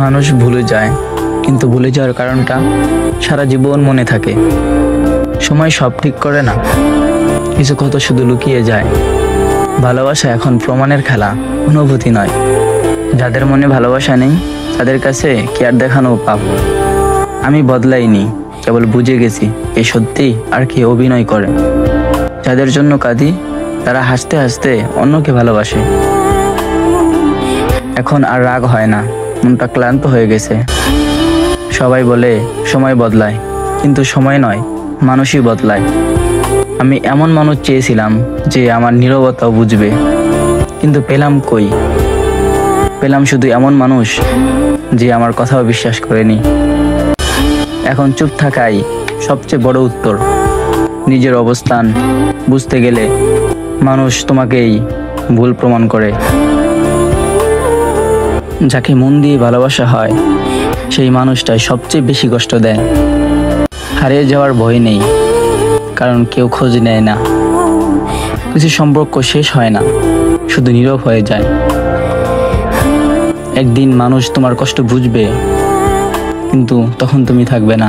মানুষ ভুলে যায়, কিন্তু ভুলে যাওয়ার কারণটা সারা জীবন মনে থাকে। সময় সব ঠিক করে না, কিছু কথা শুধু লুকিয়ে যায়। ভালোবাসা এখন প্রমাণের খেলা, অনুভূতি নয়। যাদের মনে ভালোবাসা নেই তাদের কাছে কেয়ার দেখানো পাপ। আমি বদলাইনি, কেবল বুঝে গেছি কে সত্যি আর কে অভিনয় করে। যাদের জন্য কাঁদি তারা হাসতে হাসতে অন্যকে ভালোবাসে। এখন আর রাগ হয় না, মনটা ক্লান্ত হয়ে গেছে। সবাই বলে সময় বদলায়, কিন্তু সময় নয়, মানুষই বদলায়। আমি এমন মানুষ চেয়েছিলাম যে আমার নীরবতাও বুঝবে, কিন্তু পেলাম কই? পেলাম শুধু এমন মানুষ যে আমার কথাও বিশ্বাস করেনি। এখন চুপ থাকাই সবচেয়ে বড় উত্তর। নিজের অবস্থান বুঝতে গেলে মানুষ তোমাকেই ভুল প্রমাণ করে। যাকে মন দিয়ে ভালোবাসা হয় সেই মানুষটাই সবচেয়ে বেশি কষ্ট দেয়। হারিয়ে যাওয়ার ভয় নেই, কারণ কেউ খোঁজ নেয় না। কিছু সম্পর্ক শেষ হয় না, শুধু নীরব হয়ে যায়। একদিন মানুষ তোমার কষ্ট বুঝবে, কিন্তু তখন তুমি থাকবে না।